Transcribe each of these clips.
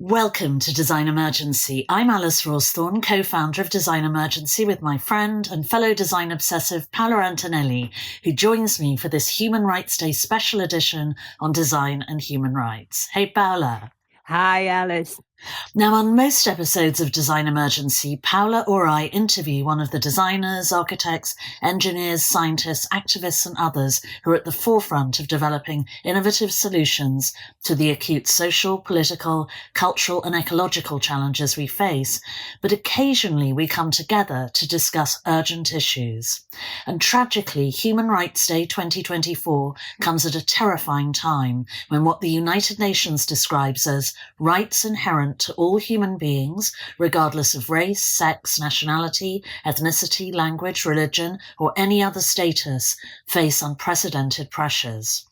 Welcome to Design Emergency. I'm Alice Rawsthorn, co-founder of Design Emergency, with my friend and fellow design obsessive Paola Antonelli, who joins me for this Human Rights Day special edition on design and human rights. Hey, Paola. Hi, Alice. Now, on most episodes of Design Emergency, Paola or I interview one of the designers, architects, engineers, scientists, activists, and others who are at the forefront of developing innovative solutions to the acute social, political, cultural, and ecological challenges we face. But occasionally we come together to discuss urgent issues. And tragically, Human Rights Day 2024 comes at a terrifying time when what the United Nations describes as rights inherent to all human beings, regardless of race, sex, nationality, ethnicity, language, religion, or any other status, face unprecedented pressures.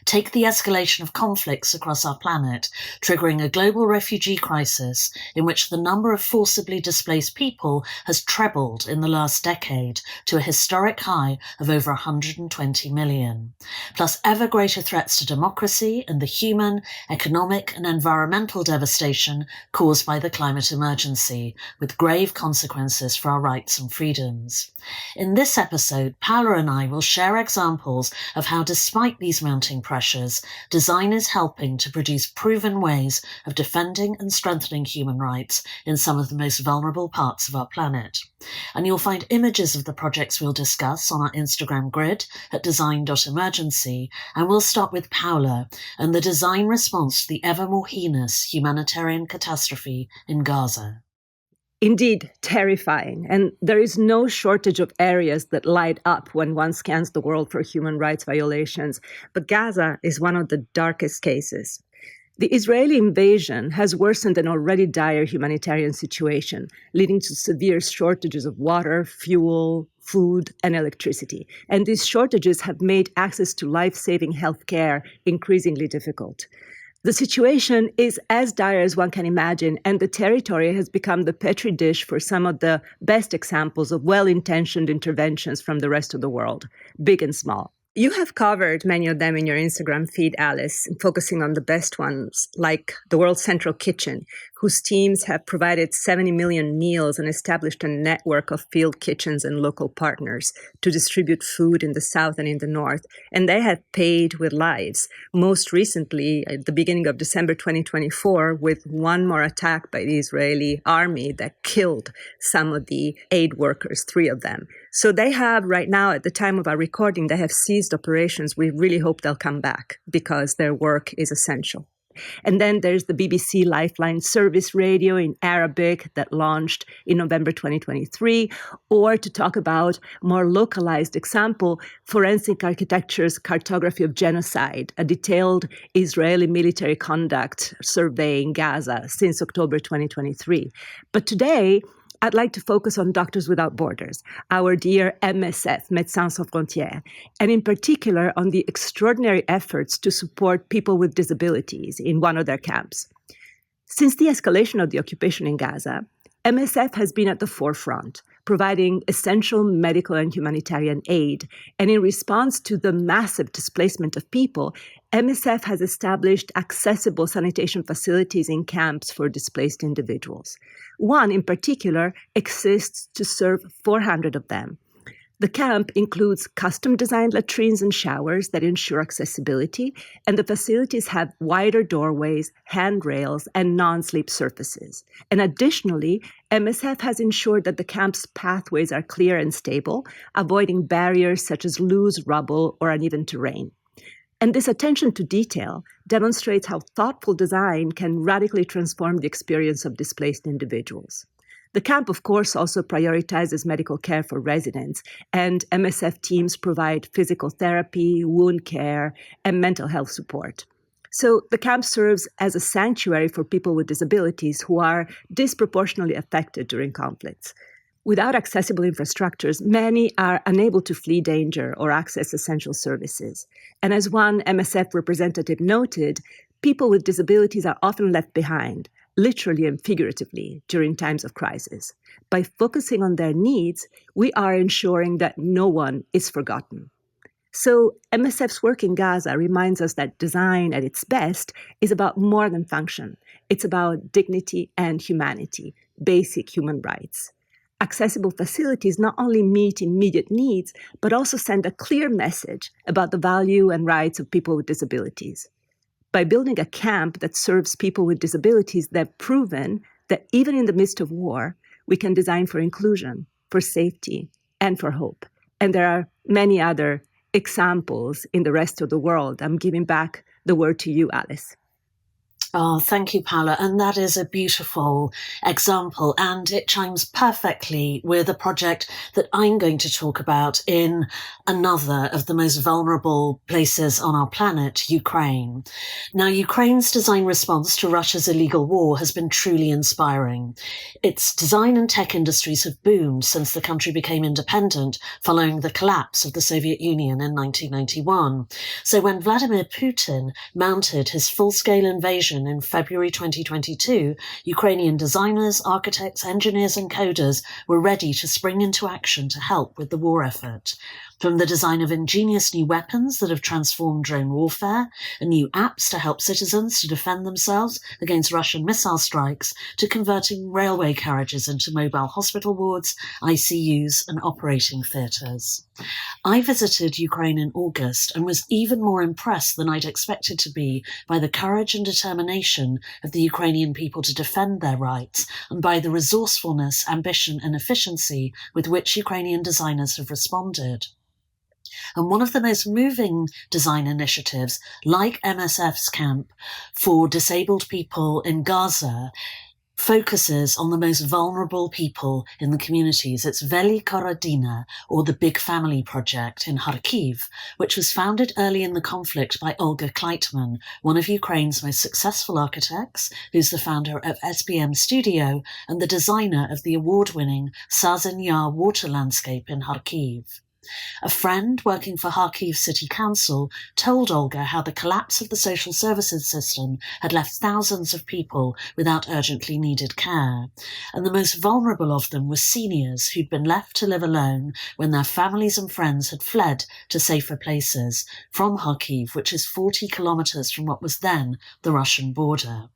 Take the escalation of conflicts across our planet, triggering a global refugee crisis in which the number of forcibly displaced people has trebled in the last decade to a historic high of over 120 million, plus ever greater threats to democracy and the human, economic, and environmental devastation caused by the climate emergency, with grave consequences for our rights and freedoms. In this episode, Paola and I will share examples of how, despite these mounting pressures, design is helping to produce proven ways of defending and strengthening human rights in some of the most vulnerable parts of our planet. And you'll find images of the projects we'll discuss on our Instagram grid at design.emergency, and we'll start with Paola and the design response to the ever more heinous humanitarian catastrophe in Gaza. Indeed, terrifying. And there is no shortage of areas that light up when one scans the world for human rights violations. But Gaza is one of the darkest cases. The Israeli invasion has worsened an already dire humanitarian situation, leading to severe shortages of water, fuel, food, and electricity. And these shortages have made access to life-saving health care increasingly difficult. The situation is as dire as one can imagine, and the territory has become the petri dish for some of the best examples of well-intentioned interventions from the rest of the world, big and small. You have covered many of them in your Instagram feed, Alice, focusing on the best ones, like the World Central Kitchen, whose teams have provided 70 million meals and established a network of field kitchens and local partners to distribute food in the south and in the north. And they have paid with lives, most recently at the beginning of December 2024, with one more attack by the Israeli army that killed some of the aid workers, 3 of them. So they have right now, at the time of our recording, they have ceased operations. We really hope they'll come back because their work is essential. And then there's the BBC Lifeline service radio in Arabic that launched in November 2023, or to talk about more localized example, Forensic Architecture's Cartography of Genocide, a detailed Israeli military conduct survey in Gaza since October 2023. But today, I'd like to focus on Doctors Without Borders, our dear MSF, Médecins Sans Frontières, and in particular on the extraordinary efforts to support people with disabilities in one of their camps. Since the escalation of the occupation in Gaza, MSF has been at the forefront, providing essential medical and humanitarian aid. And in response to the massive displacement of people, MSF has established accessible sanitation facilities in camps for displaced individuals. One in particular exists to serve 400 of them. The camp includes custom-designed latrines and showers that ensure accessibility, and the facilities have wider doorways, handrails, and non-slip surfaces. And additionally, MSF has ensured that the camp's pathways are clear and stable, avoiding barriers such as loose rubble or uneven terrain. And this attention to detail demonstrates how thoughtful design can radically transform the experience of displaced individuals. The camp, of course, also prioritizes medical care for residents, and MSF teams provide physical therapy, wound care, and mental health support. So the camp serves as a sanctuary for people with disabilities who are disproportionately affected during conflicts. Without accessible infrastructures, many are unable to flee danger or access essential services. And as one MSF representative noted, people with disabilities are often left behind, literally and figuratively, during times of crisis. By focusing on their needs, we are ensuring that no one is forgotten. So MSF's work in Gaza reminds us that design at its best is about more than function. It's about dignity and humanity, basic human rights. Accessible facilities not only meet immediate needs, but also send a clear message about the value and rights of people with disabilities. By building a camp that serves people with disabilities, they've proven that even in the midst of war, we can design for inclusion, for safety, and for hope. And there are many other examples in the rest of the world. I'm giving back the word to you, Alice. Oh, thank you, Paola. And that is a beautiful example. And it chimes perfectly with a project that I'm going to talk about in another of the most vulnerable places on our planet, Ukraine. Now, Ukraine's design response to Russia's illegal war has been truly inspiring. Its design and tech industries have boomed since the country became independent following the collapse of the Soviet Union in 1991. So when Vladimir Putin mounted his full-scale invasion in February 2022, Ukrainian designers, architects, engineers and coders were ready to spring into action to help with the war effort. From the design of ingenious new weapons that have transformed drone warfare and new apps to help citizens to defend themselves against Russian missile strikes, to converting railway carriages into mobile hospital wards, ICUs and operating theatres. I visited Ukraine in August and was even more impressed than I'd expected to be by the courage and determination of the Ukrainian people to defend their rights, and by the resourcefulness, ambition and efficiency with which Ukrainian designers have responded. And one of the most moving design initiatives, like MSF's camp for disabled people in Gaza, focuses on the most vulnerable people in the communities. It's Velika Rodina, or the Big Family Project in Kharkiv, which was founded early in the conflict by Olga Kleitman, one of Ukraine's most successful architects, who's the founder of SBM Studio and the designer of the award-winning Sazin Yar water landscape in Kharkiv. A friend working for Kharkiv City Council told Olga how the collapse of the social services system had left thousands of people without urgently needed care, and the most vulnerable of them were seniors who'd been left to live alone when their families and friends had fled to safer places from Kharkiv, which is 40 kilometers from what was then the Russian border.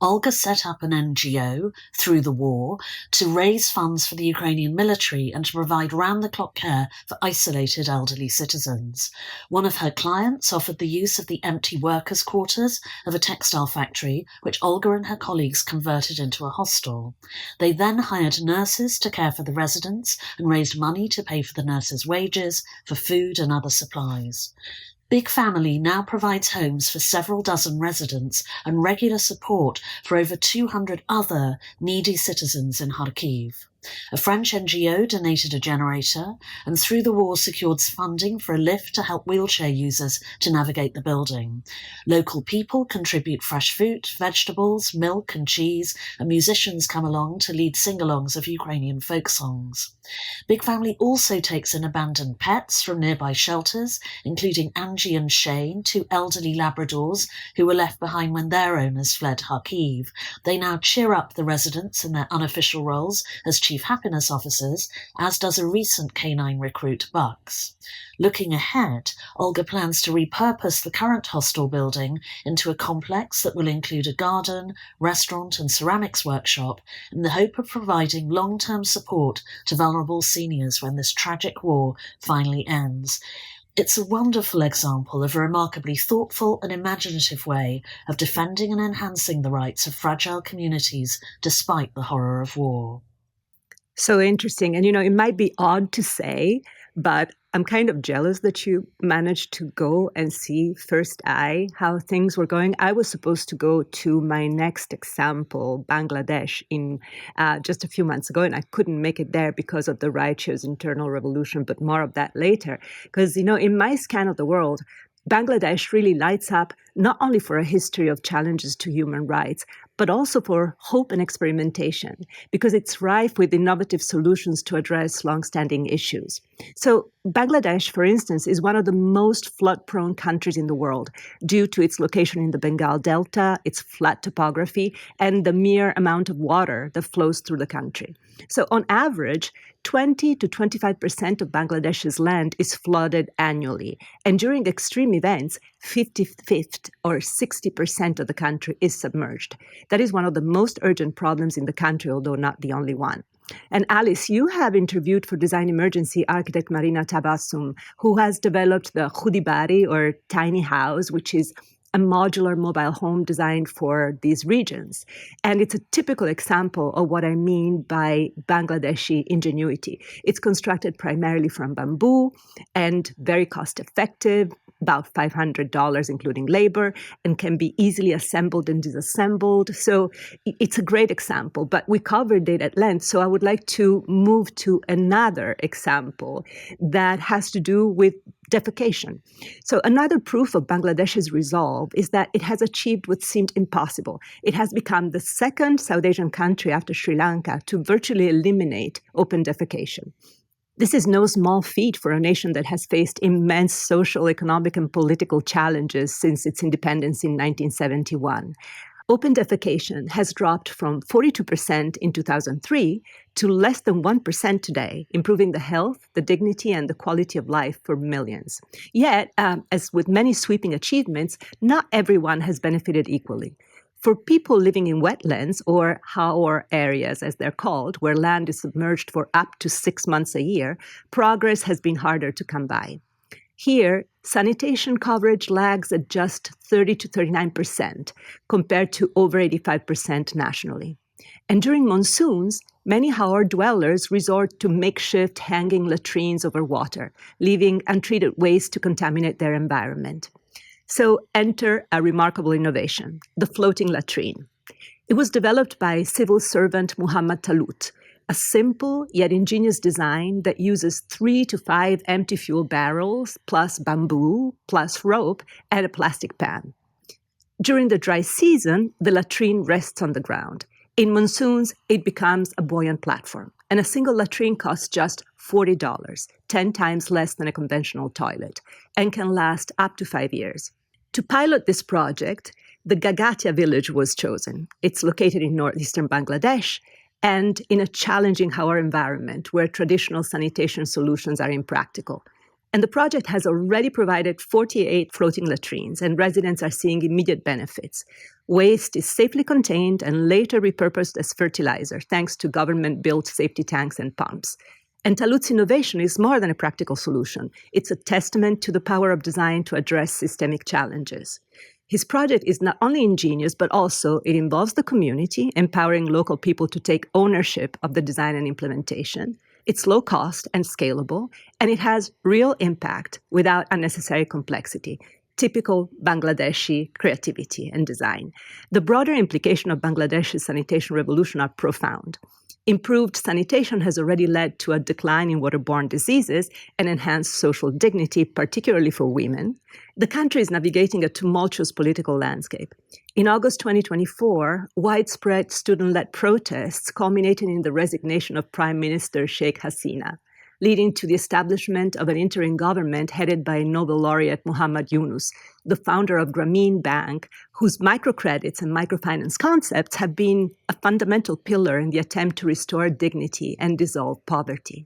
Olga set up an NGO through the war to raise funds for the Ukrainian military and to provide round-the-clock care for isolated elderly citizens. One of her clients offered the use of the empty workers' quarters of a textile factory, which Olga and her colleagues converted into a hostel. They then hired nurses to care for the residents and raised money to pay for the nurses' wages, for food and other supplies. Big Family now provides homes for several dozen residents and regular support for over 200 other needy citizens in Kharkiv. A French NGO donated a generator and through the war secured funding for a lift to help wheelchair users to navigate the building. Local people contribute fresh fruit, vegetables, milk and cheese, and musicians come along to lead sing-alongs of Ukrainian folk songs. Big Family also takes in abandoned pets from nearby shelters, including Angie and Shane, two elderly Labradors who were left behind when their owners fled Kharkiv. They now cheer up the residents in their unofficial roles as chief happiness officers, as does a recent canine recruit, Bucks. Looking ahead, Olga plans to repurpose the current hostel building into a complex that will include a garden, restaurant and ceramics workshop in the hope of providing long-term support to vulnerable seniors when this tragic war finally ends. It's a wonderful example of a remarkably thoughtful and imaginative way of defending and enhancing the rights of fragile communities despite the horror of war. So interesting. And, it might be odd to say, but I'm kind of jealous that you managed to go and see first eye how things were going. I was supposed to go to my next example, Bangladesh, in just a few months ago, and I couldn't make it there because of the righteous internal revolution, but more of that later. Because, in my scan of the world, Bangladesh really lights up not only for a history of challenges to human rights, but also for hope and experimentation, because it's rife with innovative solutions to address long-standing issues. So Bangladesh, for instance, is one of the most flood-prone countries in the world due to its location in the Bengal Delta, its flat topography, and the mere amount of water that flows through the country. So on average, 20 to 25% of Bangladesh's land is flooded annually. And during extreme events, 55th or 60% of the country is submerged. That is one of the most urgent problems in the country, although not the only one. And Alice, you have interviewed for Design Emergency architect Marina Tabassum, who has developed the Khudibari, or tiny house, which is a modular mobile home designed for these regions. And it's a typical example of what I mean by Bangladeshi ingenuity. It's constructed primarily from bamboo and very cost effective, about $500 including labor, and can be easily assembled and disassembled. So it's a great example, but we covered it at length. So I would like to move to another example that has to do with defecation. So another proof of Bangladesh's resolve is that it has achieved what seemed impossible. It has become the second South Asian country after Sri Lanka to virtually eliminate open defecation. This is no small feat for a nation that has faced immense social, economic, and political challenges since its independence in 1971. Open defecation has dropped from 42% in 2003 to less than 1% today, improving the health, the dignity, and the quality of life for millions. Yet, as with many sweeping achievements, not everyone has benefited equally. For people living in wetlands, or haor areas as they're called, where land is submerged for up to 6 months a year, progress has been harder to come by. Here, sanitation coverage lags at just 30 to 39%, compared to over 85% nationally. And during monsoons, many Haor dwellers resort to makeshift hanging latrines over water, leaving untreated waste to contaminate their environment. So enter a remarkable innovation, the floating latrine. It was developed by civil servant Muhammad Talut, a simple yet ingenious design that uses 3 to 5 empty fuel barrels, plus bamboo, plus rope, and a plastic pan. During the dry season, the latrine rests on the ground. In monsoons, it becomes a buoyant platform, and a single latrine costs just $40, 10 times less than a conventional toilet, and can last up to 5 years. To pilot this project, the Gagatia village was chosen. It's located in northeastern Bangladesh, and in a challenging Haor environment where traditional sanitation solutions are impractical. And the project has already provided 48 floating latrines, and residents are seeing immediate benefits. Waste is safely contained and later repurposed as fertilizer, thanks to government-built safety tanks and pumps. And Talut's innovation is more than a practical solution. It's a testament to the power of design to address systemic challenges. His project is not only ingenious, but also it involves the community, empowering local people to take ownership of the design and implementation. It's low cost and scalable, and it has real impact without unnecessary complexity, typical Bangladeshi creativity and design. The broader implications of Bangladesh's sanitation revolution are profound. Improved sanitation has already led to a decline in waterborne diseases and enhanced social dignity, particularly for women. The country is navigating a tumultuous political landscape. In August 2024, widespread student-led protests culminated in the resignation of Prime Minister Sheikh Hasina, leading to the establishment of an interim government headed by Nobel laureate Muhammad Yunus, the founder of Grameen Bank, whose microcredits and microfinance concepts have been a fundamental pillar in the attempt to restore dignity and dissolve poverty.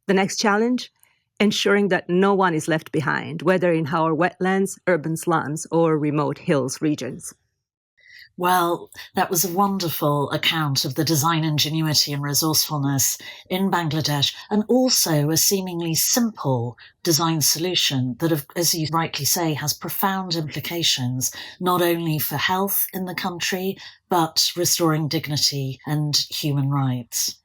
The next challenge? Ensuring that no one is left behind, whether in our wetlands, urban slums, or remote hills regions. Well, that was a wonderful account of the design ingenuity and resourcefulness in Bangladesh, and also a seemingly simple design solution that, as you rightly say, has profound implications, not only for health in the country, but restoring dignity and human rights.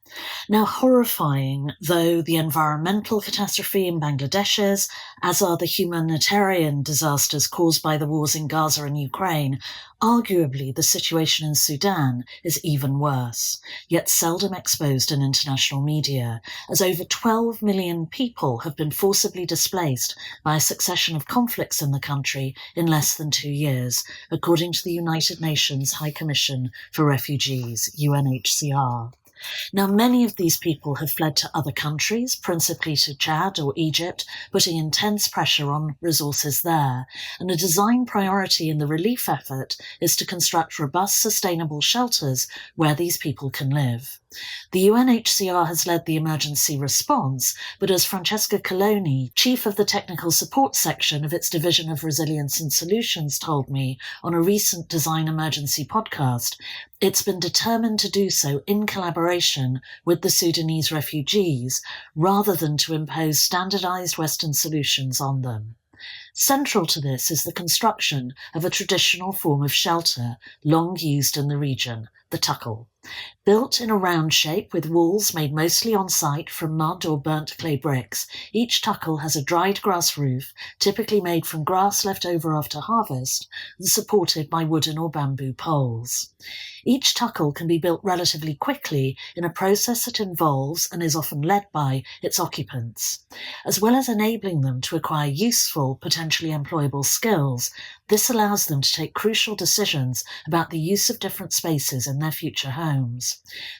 Now, horrifying though the environmental catastrophe in Bangladesh is, as are the humanitarian disasters caused by the wars in Gaza and Ukraine, arguably the situation in Sudan is even worse, yet seldom exposed in international media, as over 12 million people have been forcibly displaced by a succession of conflicts in the country in less than 2 years, according to the United Nations High Commission for Refugees, UNHCR. Now, many of these people have fled to other countries, principally to Chad or Egypt, putting intense pressure on resources there. And a design priority in the relief effort is to construct robust, sustainable shelters where these people can live. The UNHCR has led the emergency response, but as Francesca Coloni, chief of the technical support section of its Division of Resilience and Solutions, told me on a recent Design Emergency podcast, it's been determined to do so in collaboration with the Sudanese refugees, rather than to impose standardized Western solutions on them. Central to this is the construction of a traditional form of shelter long used in the region, the tuckle. Built in a round shape with walls made mostly on site from mud or burnt clay bricks, each tuckle has a dried grass roof, typically made from grass left over after harvest, and supported by wooden or bamboo poles. Each tuckle can be built relatively quickly in a process that involves and is often led by its occupants. As well as enabling them to acquire useful, potentially employable skills, this allows them to take crucial decisions about the use of different spaces in their future homes.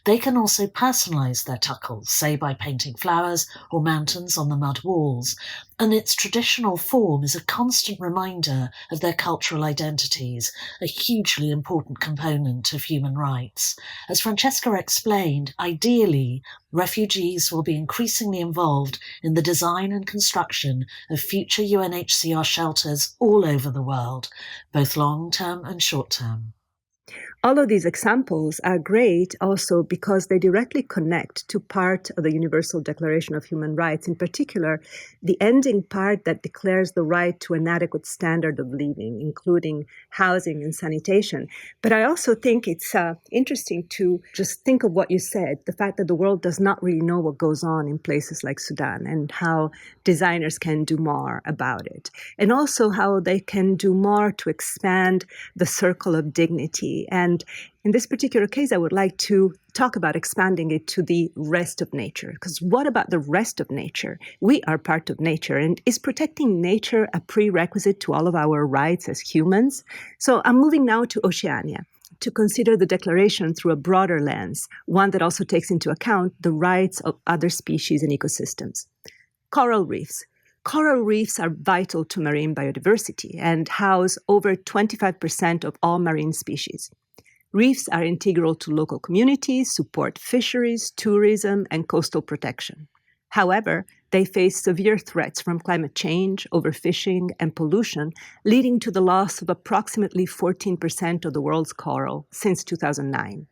They can also personalize their tuckles, say by painting flowers or mountains on the mud walls, and its traditional form is a constant reminder of their cultural identities, a hugely important component of human rights. As Francesca explained, ideally, refugees will be increasingly involved in the design and construction of future UNHCR shelters all over the world, both long-term and short-term. All of these examples are great also because they directly connect to part of the Universal Declaration of Human Rights, in particular, the ending part that declares the right to an adequate standard of living, including housing and sanitation. But I also think it's interesting to just think of what you said, the fact that the world does not really know what goes on in places like Sudan and how designers can do more about it. And also how they can do more to expand the circle of dignity. And in this particular case, I would like to talk about expanding it to the rest of nature. Because what about the rest of nature? We are part of nature. And is protecting nature a prerequisite to all of our rights as humans? So I'm moving now to Oceania to consider the declaration through a broader lens, one that also takes into account the rights of other species and ecosystems. Coral reefs. Coral reefs are vital to marine biodiversity and house over 25% of all marine species. Reefs are integral to local communities, support fisheries, tourism, and coastal protection. However, they face severe threats from climate change, overfishing, and pollution, leading to the loss of approximately 14% of the world's coral since 2009.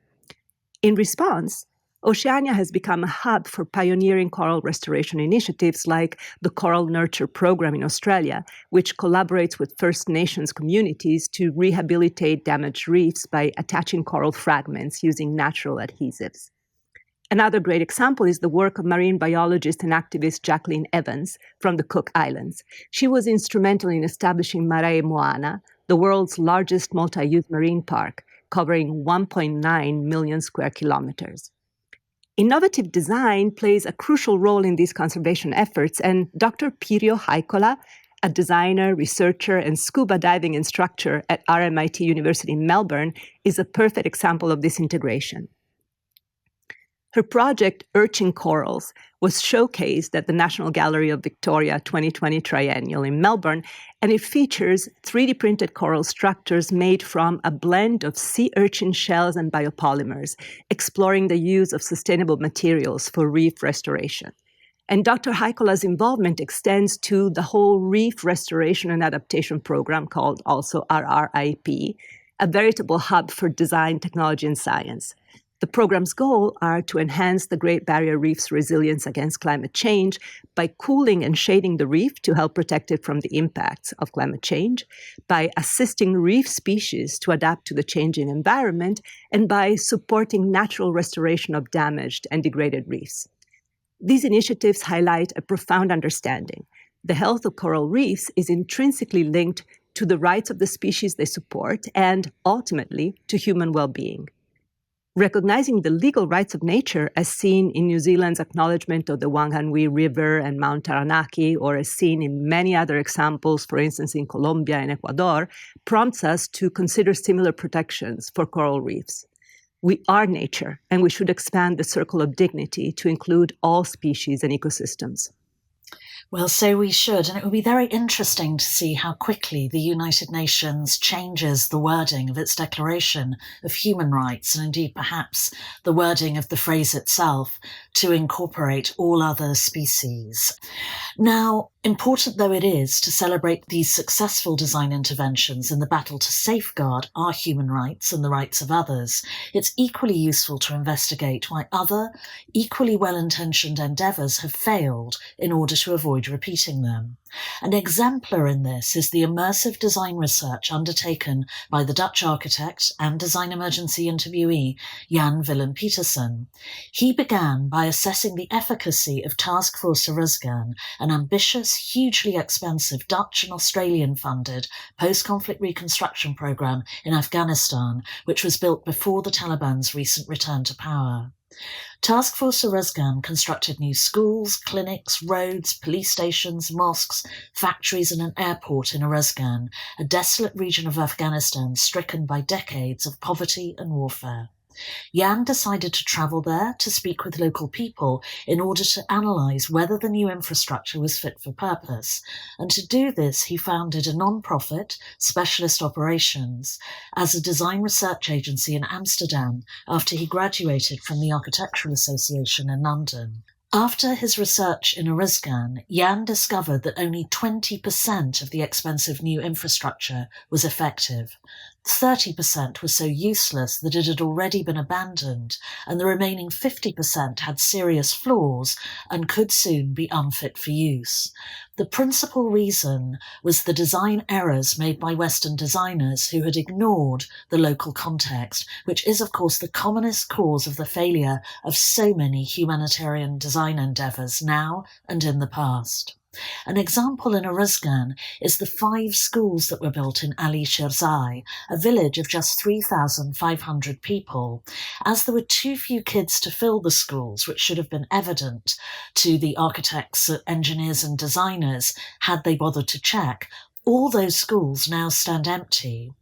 In response, Oceania has become a hub for pioneering coral restoration initiatives like the Coral Nurture Program in Australia, which collaborates with First Nations communities to rehabilitate damaged reefs by attaching coral fragments using natural adhesives. Another great example is the work of marine biologist and activist Jacqueline Evans from the Cook Islands. She was instrumental in establishing Marae Moana, the world's largest multi-use marine park, covering 1.9 million square kilometers. Innovative design plays a crucial role in these conservation efforts, and Dr. Pirjo Haikola, a designer, researcher, and scuba diving instructor at RMIT University in Melbourne, is a perfect example of this integration. Her project, Urchin Corals, was showcased at the National Gallery of Victoria 2020 Triennial in Melbourne, and it features 3D printed coral structures made from a blend of sea urchin shells and biopolymers, exploring the use of sustainable materials for reef restoration. And Dr. Haikola's involvement extends to the whole Reef Restoration and Adaptation Program called also RRIP, a veritable hub for design, technology, and science. The program's goals are to enhance the Great Barrier Reef's resilience against climate change by cooling and shading the reef to help protect it from the impacts of climate change, by assisting reef species to adapt to the changing environment, and by supporting natural restoration of damaged and degraded reefs. These initiatives highlight a profound understanding. The health of coral reefs is intrinsically linked to the rights of the species they support and, ultimately, to human well-being. Recognizing the legal rights of nature, as seen in New Zealand's acknowledgement of the Whanganui River and Mount Taranaki, or as seen in many other examples, for instance in Colombia and Ecuador, prompts us to consider similar protections for coral reefs. We are nature, and we should expand the circle of dignity to include all species and ecosystems. Well, so we should, and it will be very interesting to see how quickly the United Nations changes the wording of its Declaration of Human Rights, and indeed perhaps the wording of the phrase itself, to incorporate all other species. Now, important though it is to celebrate these successful design interventions in the battle to safeguard our human rights and the rights of others, it's equally useful to investigate why other, equally well-intentioned endeavours have failed in order to avoid repeating them. An exemplar in this is the immersive design research undertaken by the Dutch architect and design emergency interviewee Jan Willem Petersen. He began by assessing the efficacy of Task Force Oryzgan, an ambitious, hugely expensive Dutch and Australian-funded post-conflict reconstruction program in Afghanistan, which was built before the Taliban's recent return to power. Task Force Oryzgan constructed new schools, clinics, roads, police stations, mosques, factories and an airport in Oryzgan, a desolate region of Afghanistan stricken by decades of poverty and warfare. Jan decided to travel there to speak with local people in order to analyse whether the new infrastructure was fit for purpose, and to do this he founded a non-profit, Specialist Operations, as a design research agency in Amsterdam after he graduated from the Architectural Association in London. After his research in Oryzgan, Jan discovered that only 20% of the expensive new infrastructure was effective. 30% was so useless that it had already been abandoned, and the remaining 50% had serious flaws and could soon be unfit for use. The principal reason was the design errors made by Western designers who had ignored the local context, which is, of course, the commonest cause of the failure of so many humanitarian design endeavours now and in the past. An example in Oryzgan is the 5 schools that were built in Ali Shirzai, a village of just 3,500 people. As there were too few kids to fill the schools, which should have been evident to the architects, engineers and designers had they bothered to check, all those schools now stand empty.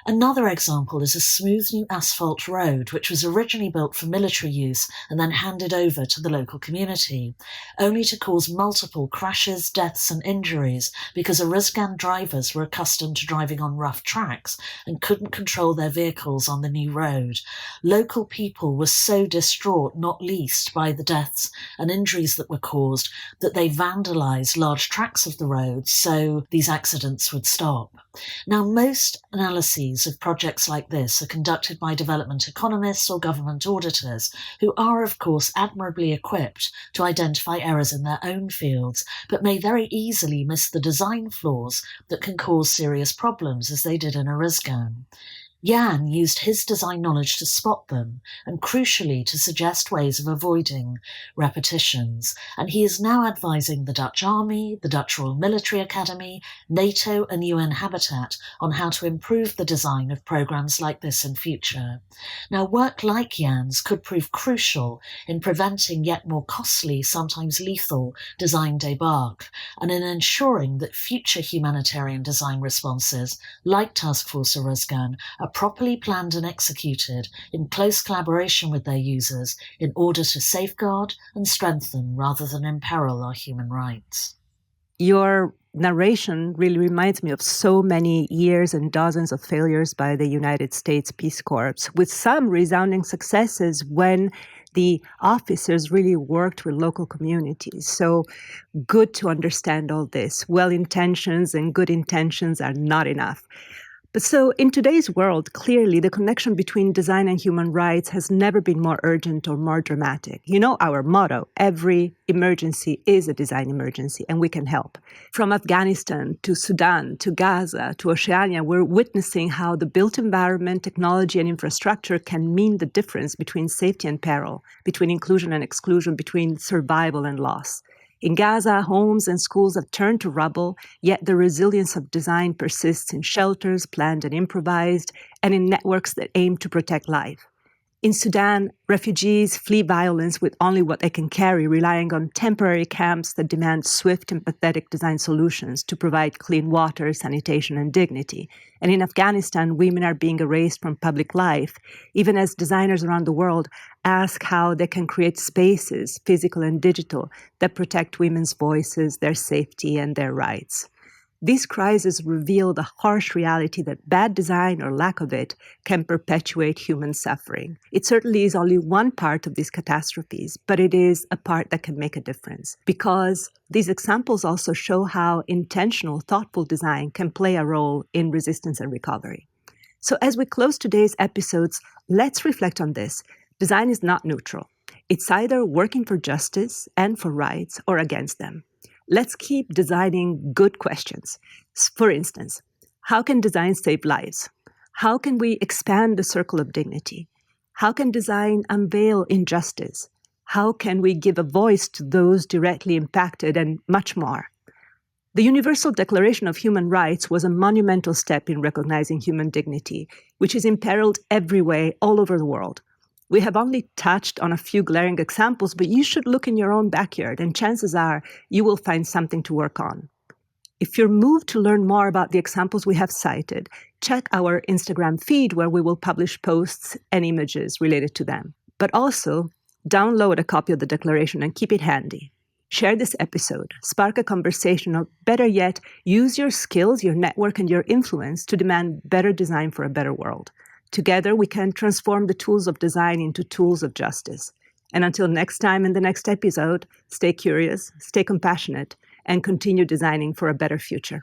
Another example is a smooth new asphalt road, which was originally built for military use and then handed over to the local community, only to cause multiple crashes, deaths and injuries because Oryzgan drivers were accustomed to driving on rough tracks and couldn't control their vehicles on the new road. Local people were so distraught, not least by the deaths and injuries that were caused, that they vandalised large tracts of the road so these accidents would stop. Now, most analyses of projects like this are conducted by development economists or government auditors, who are, of course, admirably equipped to identify errors in their own fields, but may very easily miss the design flaws that can cause serious problems, as they did in Oryzgan. Jan used his design knowledge to spot them and, crucially, to suggest ways of avoiding repetitions. And he is now advising the Dutch Army, the Dutch Royal Military Academy, NATO and UN Habitat on how to improve the design of programs like this in future. Now, work like Jan's could prove crucial in preventing yet more costly, sometimes lethal, design débâcle, and in ensuring that future humanitarian design responses, like Task Force Oryzgan, are properly planned and executed in close collaboration with their users in order to safeguard and strengthen rather than imperil our human rights. Your narration really reminds me of so many years and dozens of failures by the United States Peace Corps, with some resounding successes when the officers really worked with local communities. So good to understand all this. Well intentions and good intentions are not enough. But so in today's world, clearly the connection between design and human rights has never been more urgent or more dramatic. You know our motto, every emergency is a design emergency, and we can help. From Afghanistan to Sudan to Gaza to Oceania, we're witnessing how the built environment, technology, and infrastructure can mean the difference between safety and peril, between inclusion and exclusion, between survival and loss. In Gaza, homes and schools have turned to rubble, yet the resilience of design persists in shelters, planned and improvised, and in networks that aim to protect life. In Sudan, refugees flee violence with only what they can carry, relying on temporary camps that demand swift, empathetic design solutions to provide clean water, sanitation, and dignity. And in Afghanistan, women are being erased from public life, even as designers around the world ask how they can create spaces, physical and digital, that protect women's voices, their safety, and their rights. These crises reveal the harsh reality that bad design or lack of it can perpetuate human suffering. It certainly is only one part of these catastrophes, but it is a part that can make a difference, because these examples also show how intentional, thoughtful design can play a role in resistance and recovery. So as we close today's episodes, let's reflect on this. Design is not neutral. It's either working for justice and for rights or against them. Let's keep designing good questions. For instance, how can design save lives? How can we expand the circle of dignity? How can design unveil injustice? How can we give a voice to those directly impacted, and much more? The Universal Declaration of Human Rights was a monumental step in recognizing human dignity, which is imperiled every way all over the world. We have only touched on a few glaring examples, but you should look in your own backyard, and chances are you will find something to work on. If you're moved to learn more about the examples we have cited, check our Instagram feed where we will publish posts and images related to them. But also, download a copy of the declaration and keep it handy. Share this episode, spark a conversation, or better yet, use your skills, your network, and your influence to demand better design for a better world. Together, we can transform the tools of design into tools of justice. And until next time in the next episode, stay curious, stay compassionate, and continue designing for a better future.